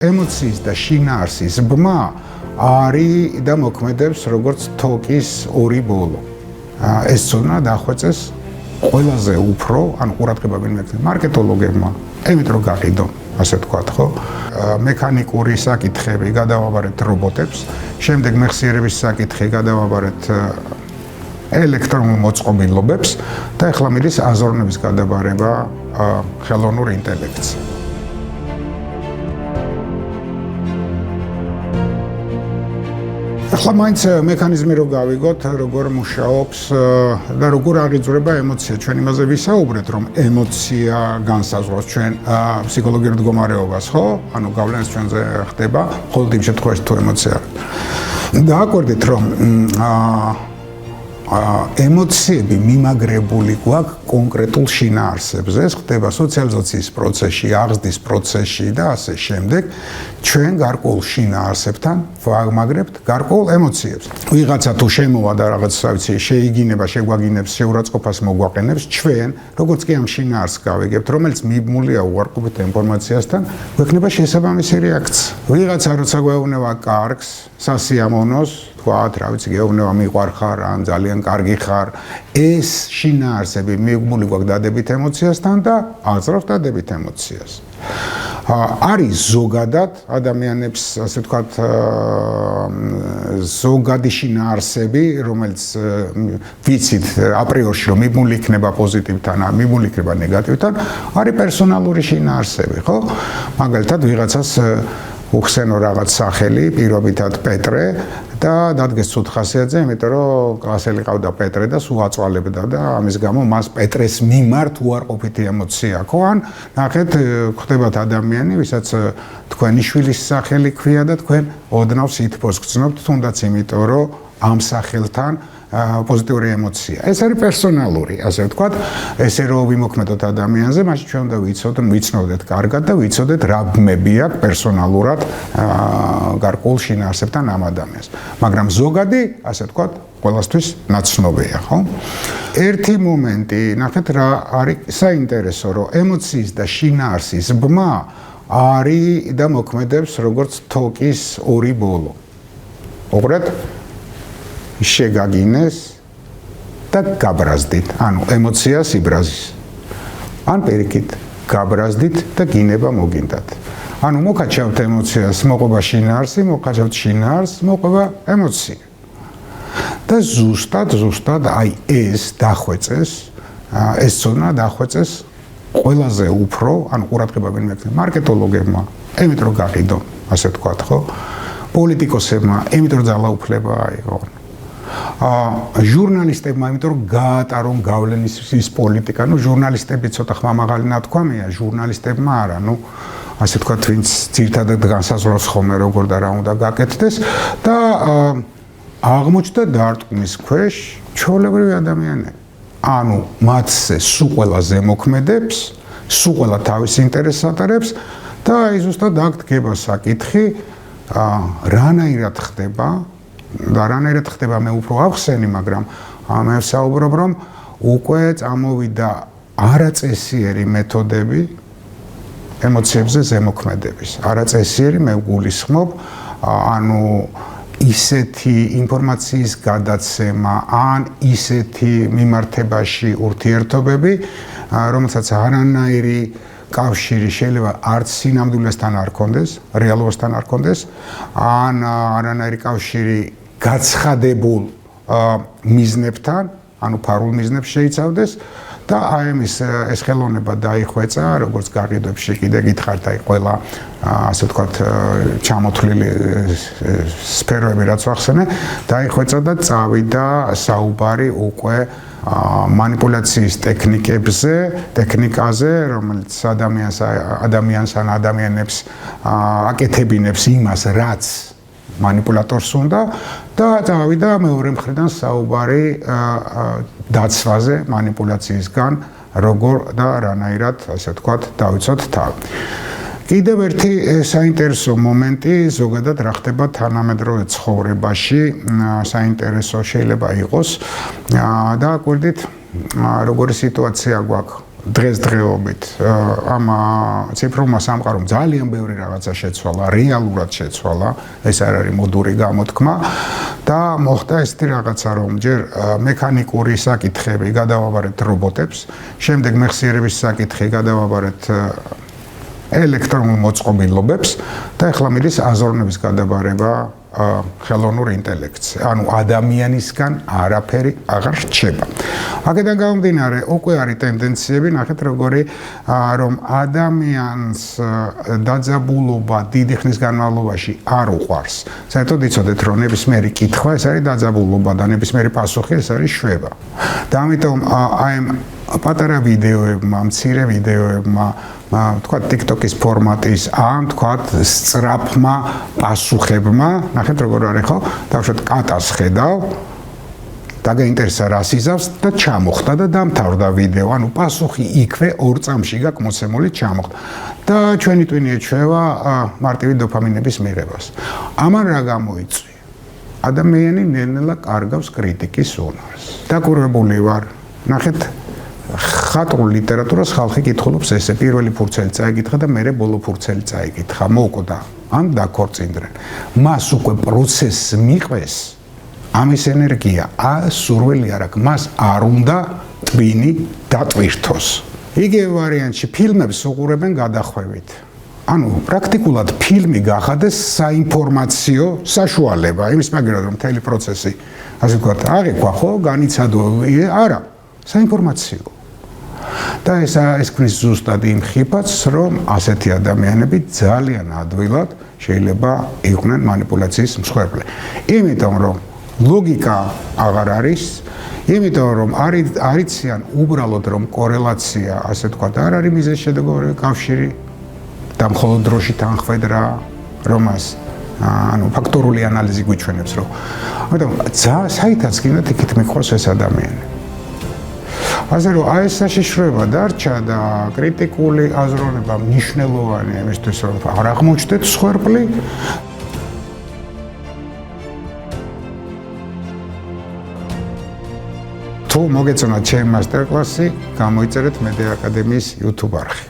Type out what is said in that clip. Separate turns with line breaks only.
ემოციის და შინაარსის ბმა არის და მოქმედებს როგორც თოკის ორი ბოლო. ეს ზონა დახვეწეს ყველაზე უფრო, ანუ ყურადღება ვინმე მარკეტოლოგებმა, იმიტომ რომ გაყიდონ, ასე ვთქვათ, ხო? მექანიკური საკითხები გადავაბარეთ რობოტებს, შემდეგ მეხსიერების საკითხი გადავაბარეთ ელექტრონულ მოწყობილობებს და ახლა მიდის აზროვნების გადაბარება ხელოვნურ ინტელექტს. ახლა მაინც მექანიზმი რო გავიგოთ, როგორ მუშაობს და როგორ აღიძვრება ემოცია. ჩვენ იმაზე ვისაუბრეთ, რომ ემოცია განსაზღვრავს ჩვენ ფსიქოლოგიურ მდგომარეობას, ხო? ანუ გავლენას ჩვენზე ხდება, მხოლოდ იმ შემთხვევაში თუ ემოცია არის. დააკვირდით, რომ ემოციები მიმაგრებული გვაქვს კონკრეტულ შინაარსებზე. ეს ხდება სოციალიზაციის პროცესში, აღზრდის პროცესში და ასე შემდეგ. ჩვენ გარკვეულ შინაარსებთან ვამაგრებთ გარკვეულ ემოციებს. ვიღაცა თუ შემოვა და რაღაც ვიცი, შეიგინება, შეგვაგინებს, შეურაცხყოფას მოგვაყენებს, ჩვენ როგორც კი ამ შინაარსს გავიგებთ, რომელიც მიბმულია უარყოფით ინფორმაციასთან, გვექნება შესაბამისი რეაქცია. ვიღაცა როცა გვეუბნება კარგს, სასიამოვნოს, თქვათ, რა ვიცი, გეუბნება მიყვარხარ, ან ძალიან კარგი ხარ, ეს შინაარსები მიბმული გვაქვს დადებით ემოციასთან და აღძრავს დადებით ემოციას. არის ზოგადად ადამიანებს, ასე ვთქვათ, ზოგადი შინაარსები, რომელიც ვიცით აპრიორში რომ მიბმული იქნება პოზიტივთან, ან მიბმული იქნება ნეგატივთან, არის პერსონალური შინაარსები, ხო? მაგალითად, ვიღაცას უხსენო რაღაც სახელი, პირობითად პეტრე და დადგეს ცუდ ხასიათზე, იმიტომ რომ კლასელი ყავდა პეტრე და სულ აწვალებდა და ამის გამო მას პეტრეს მიმართ უარყოფითი ემოცია აქვს. ან ნახეთ, ხდებათ ადამიანი, ვისაც თქვენი შვილის სახელი ქვია და თქვენ ოდნავ სითბოს გრძნობთ, თუნდაც იმიტომ რომ ამ სახელთან პოზიტიური ემოცია. ეს არის პერსონალური, ასე ვთქვათ, ესე რომ ვიმოქმედოთ ადამიანზე, მაშინ ჩვენ უნდა ვიცნობდეთ კარგად და ვიცოდეთ რა ბმები აქვს პერსონალურად გარკვეულ შინაარსებთან ამ ადამიანს. მაგრამ ზოგადი, ასე ვთქვათ, ყველასთვის ნაცნობია, ხო? ერთი მომენტი, ნახეთ რა არის საინტერესო, რომ ემოციის და შინაარსის ბმა არის და მოქმედებს როგორც თოკის ორი ბოლო. უყურეთ? შეგაგინეს და გაბრაზდით, ანუ ემოციას იბრაზის. ან პირიქით, გაბრაზდით და გინება მოგინდათ. ანუ მოკაჩავთ ემოციას, მოყვება შინაარსი, მოკაჩავთ შინაარსს, მოყვება ემოცია. და ზუსტად აი ეს დახვეწეს, ეს ზონა დახვეწეს ყველაზე უფრო, ანუ ყურადღება ვინმე მარკეტოლოგებმა, იმიტომ რომ გაყიდონ, ასე ვთქვათ, ხო? პოლიტიკოსებმა, იმიტომ რომ ძალაუფლება აიღონ. ჟურნალისტებმა, იმიტომ რომ გაატარონ გავლენის ის პოლიტიკა, ну ჟურნალისტები ცოტა ხმამაღალი ნათქვამია, ჟურნალისტებმა არა, ну ასე ვთქვათ, ვინც ძირთადად განსაზღვრავს ხოლმე როგორ და რა უნდა გაკეთდეს და აღმოჩნდა დარტყმის ქვეშ ჩვეულებრივი ადამიანები. ანუ მათზე სულ ყველაზე მოქმედებს, სულ ყველა თავის ინტერესს ატარებს და აი ზუსტად აქ დგება საკითხი, რანაირად ხდება და რანაირად ხდება მე უფრო ავხსენი, მაგრამ მე ვსაუბრობ, რომ უკვე წამოვიდა არაწესიერი მეთოდები ემოციებზე ზემოქმედების. არაწესიერი მე გულისხმობ, ანუ ისეთი ინფორმაციის გადაცემა ან ისეთი მიმართებაში ურთიერთობები, რომელსაც არანაირი კავშირი შეიძლება არც სინამდვილესთან არ ქონდეს, რეალობასთან არ ქონდეს, ან არანაირი კავშირი გაცხადებულ მიზნებთან, ანუ ფარულ მიზნებს შეიცავდეს და აი ეს ხელოვნება დაიხვეწა, როგორც გაყიდვებში კიდე გითხართ, აი ყველა ასე ვთქვათ, ჩამოთვლილი სფეროები რაც ვახსენე, დაიხვეწა და წავიდა საუბარი უკვე манипуляციის ტექნიკაზე, რომელიც ადამიანს ან ადამიანებს აკეთებინებს იმას, რაც манипуляტორს უნდა და წავიდა მეორე მხრიდან საუბარი დაცვაზე манипуляციისგან, როგორ და რანაირად, ასე ვთქვათ, დავიცოთ თავი. კიდევ ერთი საინტერესო მომენტი, ზოგადად რა ხდება თანამედროვე ცხოვრებაში, საინტერესო შეიძლება იყოს და აკვირდით, როგორი სიტუაცია გვაქვს დღესდღეობით ამ ციფრულმა სამყარომ ძალიან ბევრი რაღაცა შეცვალა, რეალურად შეცვალა, ეს არ არის მოდური გამოთქმა და მოხდა ესეთი რაღაცა, რომ ჯერ მექანიკური საკითხები გადავაბარეთ რობოტებს, შემდეგ მეხსიერების საკითხი გადავაბარეთ ელექტრონულ მოწყობილობებს და ახლა მიდის აზროვნების გადაბარება ხელოვნურ ინტელექტს. ანუ ადამიანისგან არაფერი აღარ რჩება. აქედან გამომდინარე, უკვე არის ტენდენციები, ნახეთ როგორი რომ ადამიანს დაძაბულობა დიდი ხნის განმავლობაში არ უყვარს. საერთოდ იცოდეთ, რომ ნებისმიერი კითხვა ეს არის დაძაბულობა და ნებისმიერი პასუხი ეს არის შვება. და ამიტომ აი პატარა ვიდეოებმა, მცირე ვიდეოებმა თქვა TikTok-ის ფორმატის ან თქვა სწრაფმა პასუხებმა, ნახეთ როგორ არის ხო? დავუშვათ კატას ხედავ და გაინტერესა რას იზავს და ჩამოხდა და დამთავრდა ვიდეო. ანუ პასუხი იქვე 2 წამში გაქვს მოცემული ჩამოხდა. და ჩვენი ტვინი ეჩვევა მარტივი დოფამინების მიღებას. ამან რა გამოიწვია? ადამიანი ნელ-ნელა კარგავს კრიტიკის უნარს. დაკვირვებული ვარ. ნახეთ ხატრულ ლიტერატურას ხალხი კითხულობს ესე პირველი ფურცელი წაიკითხა და მერე ბოლო ფურცელი წაიკითხა. მოკვდა, ან დაქორწინდნენ. მას უკვე პროცესს მიყვეს ამის ენერგია, სურვილი არ აქვს, მას არ უნდა ტვინი დატვირთოს. იგივე ვარიანტში ფილმებს უყურებენ გადახვევით. ანუ პრაქტიკულად ფილმი გახადეს საინფორმაციო საშუალება, იმის მაგერად რომ მთელი პროცესი, ასე ვთქვათ, აღიქვა ხო, განიცადო, არა, საინფორმაციო. და ეს ქმნის ზუსტად იმ ხიფათს, რომ ასეთი ადამიანები ძალიან ადვილად შეიძლება იყვნენ манипуляციის მსხვერპლი. იმიტომ რომ ლოგიკა აღარ არის, იმიტომ რომ არიციან უბრალოდ რომ კორელაცია, ასე ვთქვათ, არ არის მიზეზ-შედეგობრივი კავშირი და მხოლოდ დროში თანხმედრა, რომას ანუ ფაქტორული ანალიზი გვიჩვენებს, რომ ამიტომ საითაც გინდათ იქით მიყვარს ეს ადამიანი. ასე რომ ეს საშიშროება დარჩა და კრიტიკული აზროვნება მნიშვნელოვანია იმისთვის, რომ არ აღმოჩნდეთ მსხვერპლი. თუ მოგეწონათ ჩემი მასტერკლასი, გამოიწერეთ მედია აკადემიის YouTube არხი.